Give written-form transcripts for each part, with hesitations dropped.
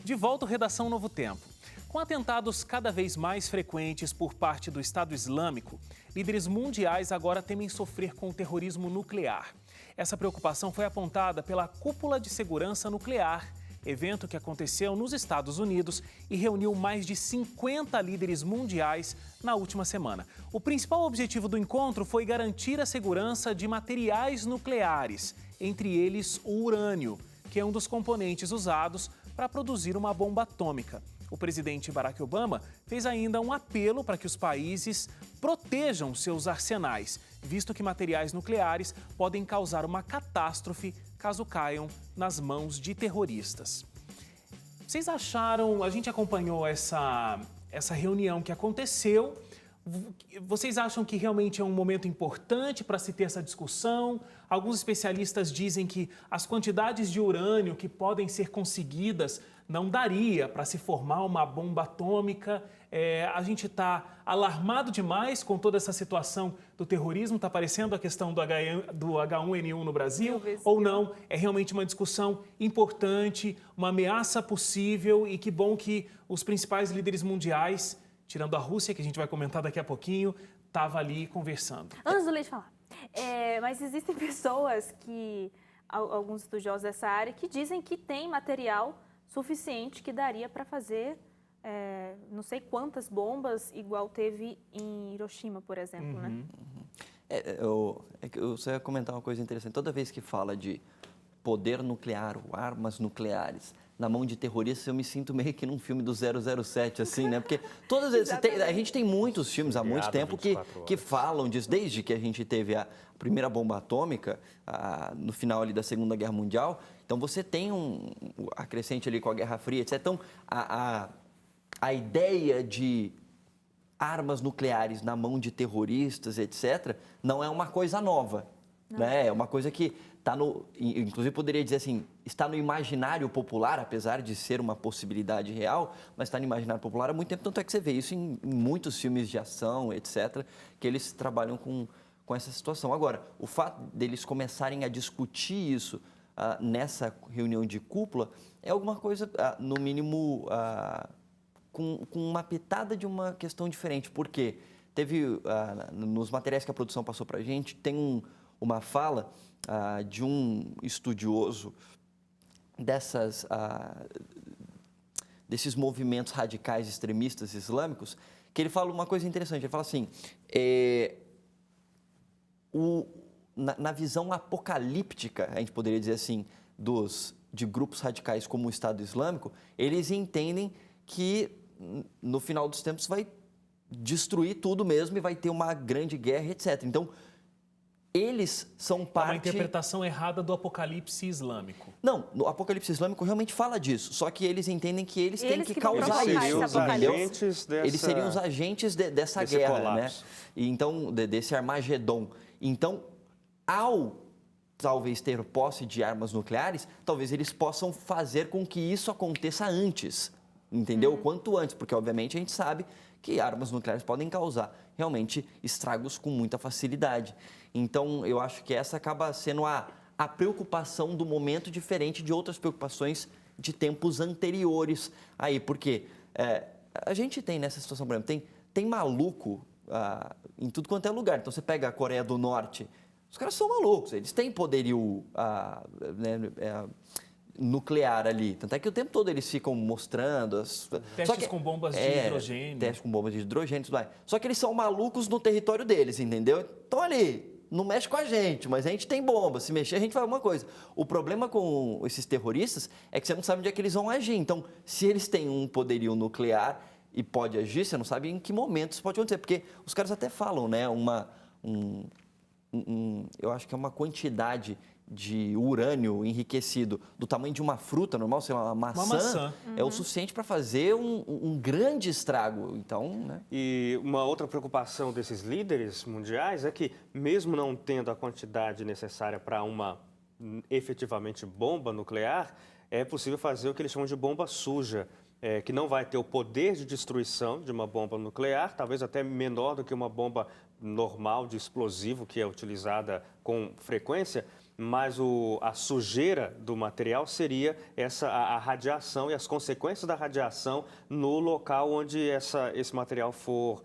De volta ao Redação Novo Tempo. Com atentados cada vez mais frequentes por parte do Estado Islâmico, líderes mundiais agora temem sofrer com o terrorismo nuclear. Essa preocupação foi apontada pela Cúpula de Segurança Nuclear, evento que aconteceu nos Estados Unidos e reuniu mais de 50 líderes mundiais na última semana. O principal objetivo do encontro foi garantir a segurança de materiais nucleares, entre eles o urânio, que é um dos componentes usados para produzir uma bomba atômica. O presidente Barack Obama fez ainda um apelo para que os países protejam seus arsenais, visto que materiais nucleares podem causar uma catástrofe caso caiam nas mãos de terroristas. Vocês acharam, a gente acompanhou essa reunião que aconteceu, vocês acham que realmente é um momento importante para se ter essa discussão? Alguns especialistas dizem que as quantidades de urânio que podem ser conseguidas não daria para se formar uma bomba atômica. A gente está alarmado demais com toda essa situação do terrorismo, está aparecendo a questão do H1N1 no Brasil, ou não? É realmente uma discussão importante, uma ameaça possível, e que bom que os principais líderes mundiais, tirando a Rússia, que a gente vai comentar daqui a pouquinho, estavam ali conversando. Antes do Leite falar, mas existem pessoas alguns estudiosos dessa área, que dizem que tem material suficiente que daria para fazer não sei quantas bombas, igual teve em Hiroshima, por exemplo, né? Você ia comentar uma coisa interessante. Toda vez que fala de poder nuclear ou armas nucleares na mão de terroristas, eu me sinto meio que num filme do 007, assim, né? Porque todas vezes, a gente tem muitos filmes há muito tempo que falam disso, desde que a gente teve a primeira bomba atômica, no final ali da Segunda Guerra Mundial. Então, você tem a crescente ali com a Guerra Fria, etc. Então, a ideia de armas nucleares na mão de terroristas, etc., não é uma coisa nova, né? É uma coisa que está inclusive poderia dizer assim, está no imaginário popular, apesar de ser uma possibilidade real, mas está no imaginário popular há muito tempo. Tanto é que você vê isso em muitos filmes de ação, etc., que eles trabalham com essa situação. Agora, o fato deles começarem a discutir isso nessa reunião de cúpula é alguma coisa, no mínimo, com uma pitada de uma questão diferente. Porque teve, nos materiais que a produção passou para a gente, tem uma fala de um estudioso desses movimentos radicais extremistas islâmicos, que ele fala uma coisa interessante. Ele fala assim, na visão apocalíptica, a gente poderia dizer assim, de grupos radicais como o Estado Islâmico, eles entendem que no final dos tempos vai destruir tudo mesmo e vai ter uma grande guerra, etc. Então, eles são parte... É uma interpretação errada do apocalipse islâmico. Não, o apocalipse islâmico realmente fala disso, só que eles entendem que eles têm que causar isso. Eles seriam os agentes dessa guerra, né? E então, desse Armagedon. Então, ao talvez ter posse de armas nucleares, talvez eles possam fazer com que isso aconteça antes, entendeu? Quanto antes, porque obviamente a gente sabe que armas nucleares podem causar realmente estragos com muita facilidade. Então, eu acho que essa acaba sendo a preocupação do momento, diferente de outras preocupações de tempos anteriores aí, porque a gente tem nessa situação, por exemplo, tem maluco em tudo quanto é lugar. Então, você pega a Coreia do Norte, os caras são malucos, eles têm poderio nuclear ali. Tanto é que o tempo todo eles ficam mostrando... Testes com bombas de hidrogênio. Testes com bombas de hidrogênio e tudo mais. Só que eles são malucos no território deles, entendeu? Então ali, não mexe com a gente, mas a gente tem bomba. Se mexer, a gente faz alguma coisa. O problema com esses terroristas é que você não sabe onde é que eles vão agir. Então, se eles têm um poderio nuclear e pode agir, você não sabe em que momento isso pode acontecer. Porque os caras até falam, né? Eu acho que é uma quantidade de urânio enriquecido do tamanho de uma fruta normal, sei lá, uma maçã. É o suficiente para fazer um grande estrago. Então, né? E uma outra preocupação desses líderes mundiais é que, mesmo não tendo a quantidade necessária para uma efetivamente bomba nuclear, é possível fazer o que eles chamam de bomba suja, que não vai ter o poder de destruição de uma bomba nuclear, talvez até menor do que uma bomba normal de explosivo que é utilizada com frequência, mas a sujeira do material seria a radiação e as consequências da radiação no local onde esse material for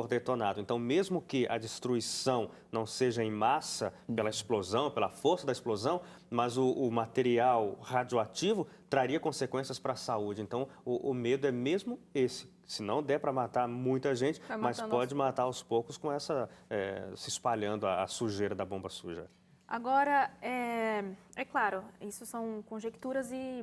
detonado. Então, mesmo que a destruição não seja em massa pela explosão, pela força da explosão, mas o material radioativo traria consequências para a saúde. Então, o medo é mesmo esse. Se não der para matar muita gente, mas pode matar aos poucos com se espalhando a sujeira da bomba suja. Agora, é claro, isso são conjecturas e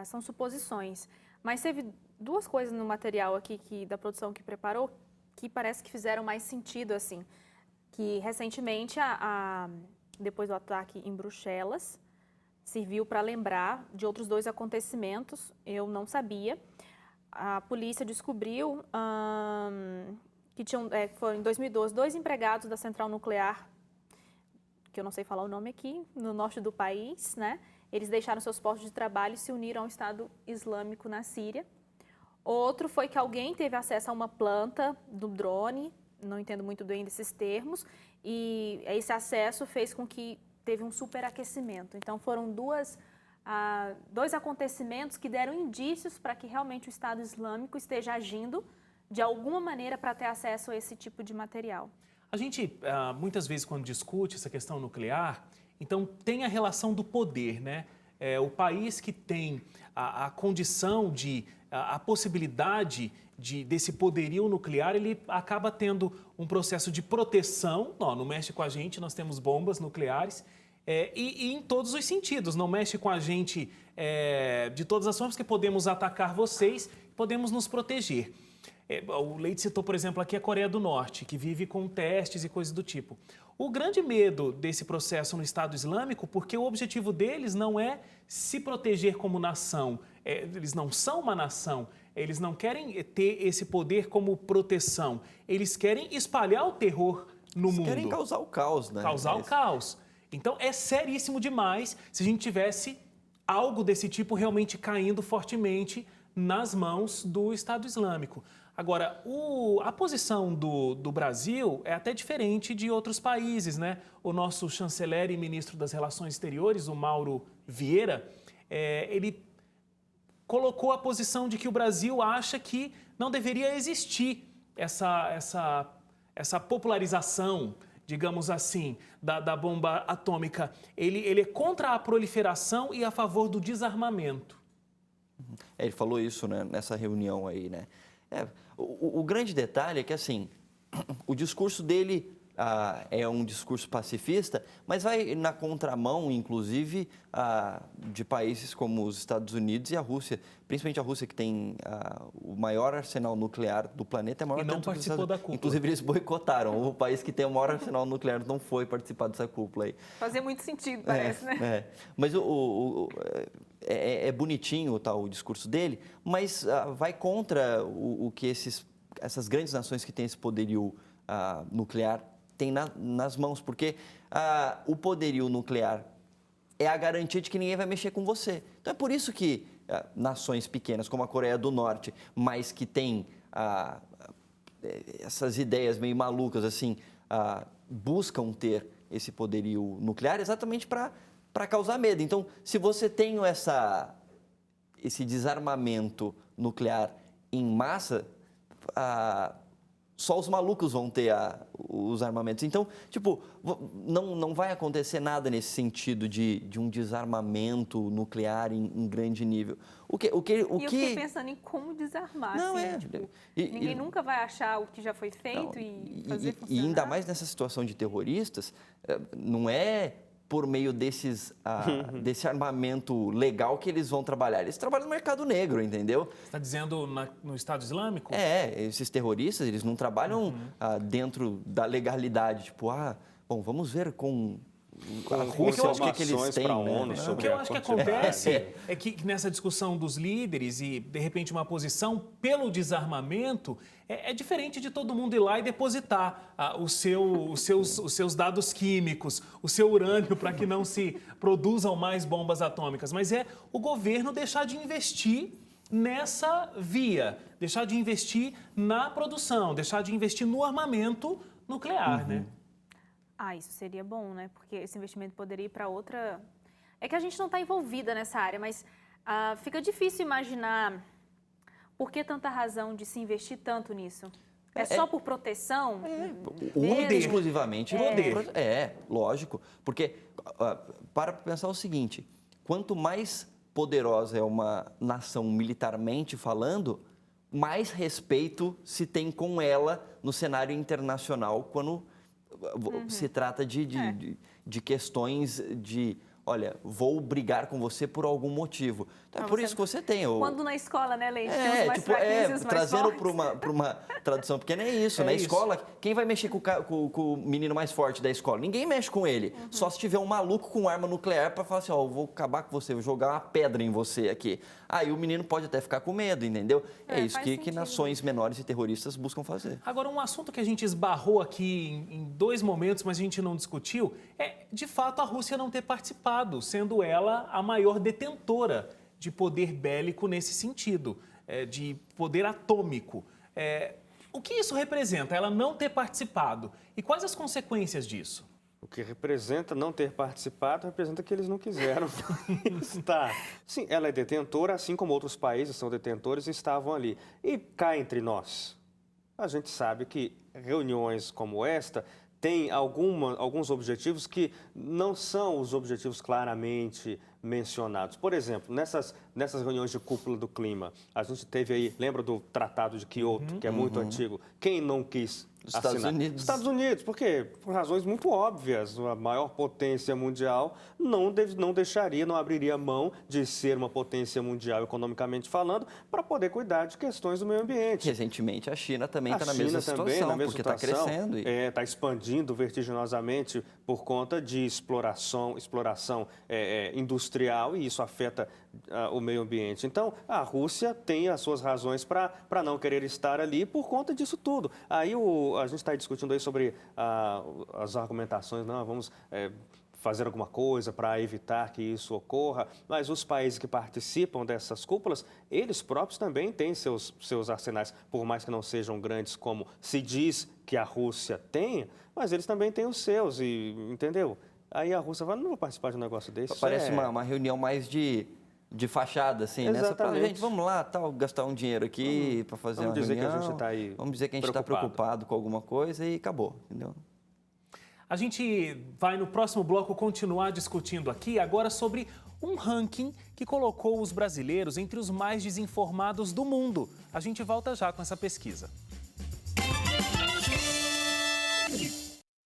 são suposições. Mas teve duas coisas no material aqui da produção que preparou que parece que fizeram mais sentido, assim. Que recentemente, depois do ataque em Bruxelas, serviu para lembrar de outros 2 acontecimentos, eu não sabia. A polícia descobriu que foram em 2012 2 empregados da central nuclear, que eu não sei falar o nome aqui, no norte do país, né? Eles deixaram seus postos de trabalho e se uniram ao Estado Islâmico na Síria. Outro foi que alguém teve acesso a uma planta do drone, não entendo muito bem desses termos, e esse acesso fez com que teve um superaquecimento. Então foram 2 acontecimentos que deram indícios para que realmente o Estado Islâmico esteja agindo de alguma maneira para ter acesso a esse tipo de material. A gente, muitas vezes, quando discute essa questão nuclear, então tem a relação do poder, né? O país que tem a condição a possibilidade desse poderio nuclear, ele acaba tendo um processo de proteção. Não mexe com a gente, nós temos bombas nucleares, e em todos os sentidos. Não mexe com a gente de todas as formas, que podemos atacar vocês, podemos nos proteger. O Leite citou, por exemplo, aqui a Coreia do Norte, que vive com testes e coisas do tipo. O grande medo desse processo no Estado Islâmico, porque o objetivo deles não é se proteger como nação, eles não são uma nação, eles não querem ter esse poder como proteção, eles querem espalhar o terror no mundo. Eles querem causar o caos, né? Causar o caos. Então é seríssimo demais se a gente tivesse algo desse tipo realmente caindo fortemente nas mãos do Estado Islâmico. Agora, a posição do Brasil é até diferente de outros países, né? O nosso chanceler e ministro das Relações Exteriores, o Mauro Vieira, ele colocou a posição de que o Brasil acha que não deveria existir essa popularização, digamos assim, da bomba atômica. Ele é contra a proliferação e a favor do desarmamento. Ele falou isso, né, nessa reunião aí, né? O grande detalhe é que, assim, o discurso dele é um discurso pacifista, mas vai na contramão, inclusive, de países como os Estados Unidos e a Rússia, principalmente a Rússia, que tem o maior arsenal nuclear do planeta. E não participou da cúpula. Inclusive, eles boicotaram. O país que tem o maior arsenal nuclear não foi participar dessa cúpula aí. Fazia muito sentido, parece, né? Mas é bonitinho o discurso dele, mas vai contra o que essas grandes nações que têm esse poderio nuclear têm nas mãos, porque o poderio nuclear é a garantia de que ninguém vai mexer com você. Então é por isso que nações pequenas como a Coreia do Norte, mas que têm essas ideias meio malucas assim, buscam ter esse poderio nuclear exatamente para causar medo. Então, se você tem esse desarmamento nuclear em massa, só os malucos vão ter os armamentos. Então, tipo, não vai acontecer nada nesse sentido de um desarmamento nuclear em grande nível. Eu fiquei pensando em como desarmar. Não, assim, ninguém nunca vai achar o que já foi feito e fazer funcionar. E ainda mais nessa situação de terroristas, não é por meio desse armamento legal que eles vão trabalhar. Eles trabalham no mercado negro, entendeu? Você está dizendo no Estado Islâmico? Esses terroristas, eles não trabalham dentro da legalidade. Tipo, bom, vamos ver com a Rússia o que eles têm. O que eu acho que acontece é que nessa discussão dos líderes e, de repente, uma posição pelo desarmamento, é diferente de todo mundo ir lá e depositar os seus dados químicos, o seu urânio, para que não se produzam mais bombas atômicas. Mas é o governo deixar de investir nessa via, deixar de investir na produção, deixar de investir no armamento nuclear, né? Isso seria bom, né? Porque esse investimento poderia ir para outra... É que a gente não está envolvida nessa área, mas fica difícil imaginar por que tanta razão de se investir tanto nisso. É só por proteção? Única e exclusivamente. Poder. Lógico. Porque, para pensar o seguinte, quanto mais poderosa é uma nação militarmente falando, mais respeito se tem com ela no cenário internacional quando se trata de questões de... Olha, vou brigar com você por algum motivo. Então, é por isso que você tem o... Quando na escola, né, Leite? Tem os mais fraquinhos e os mais trazendo fortes. para uma tradução pequena, é isso. Na escola, quem vai mexer com o menino mais forte da escola? Ninguém mexe com ele. Só se tiver um maluco com arma nuclear para falar assim, eu vou acabar com você, vou jogar uma pedra em você aqui. Aí o menino pode até ficar com medo, entendeu? É isso que nações menores e terroristas buscam fazer. Agora, um assunto que a gente esbarrou aqui em 2 momentos, mas a gente não discutiu, é, de fato, a Rússia não ter participado, sendo ela a maior detentora de poder bélico nesse sentido, de poder atômico. O que isso representa, ela não ter participado? E quais as consequências disso? O que representa não ter participado, representa que eles não quiseram estar. Sim, ela é detentora, assim como outros países são detentores e estavam ali. E cá entre nós, a gente sabe que reuniões como esta têm alguns objetivos que não são os objetivos claramente mencionados. Por exemplo, nessas reuniões de cúpula do clima, a gente teve aí, lembra do Tratado de Quioto, que é muito antigo? Quem não quis assinar? Estados Unidos. Estados Unidos, por quê? Por razões muito óbvias. A maior potência mundial não deixaria, não abriria mão de ser uma potência mundial economicamente falando para poder cuidar de questões do meio ambiente. Recentemente, a China também está na mesma situação, porque está crescendo. Está expandindo vertiginosamente por conta de exploração industrial e isso afeta o meio ambiente. Então, a Rússia tem as suas razões para não querer estar ali por conta disso tudo. Aí a gente está discutindo aí sobre as argumentações, não, vamos fazer alguma coisa para evitar que isso ocorra, mas os países que participam dessas cúpulas, eles próprios também têm seus arsenais, por mais que não sejam grandes como se diz que a Rússia tem, mas eles também têm os seus, entendeu? Aí a Rússia fala, não vou participar de um negócio desse. Parece uma reunião mais de fachada, assim, né? Só pra, gente, vamos lá, gastar um dinheiro aqui para fazer uma reunião. Vamos dizer que a gente está aí. Vamos dizer que a gente está preocupado com alguma coisa e acabou, entendeu? A gente vai no próximo bloco continuar discutindo aqui agora sobre um ranking que colocou os brasileiros entre os mais desinformados do mundo. A gente volta já com essa pesquisa.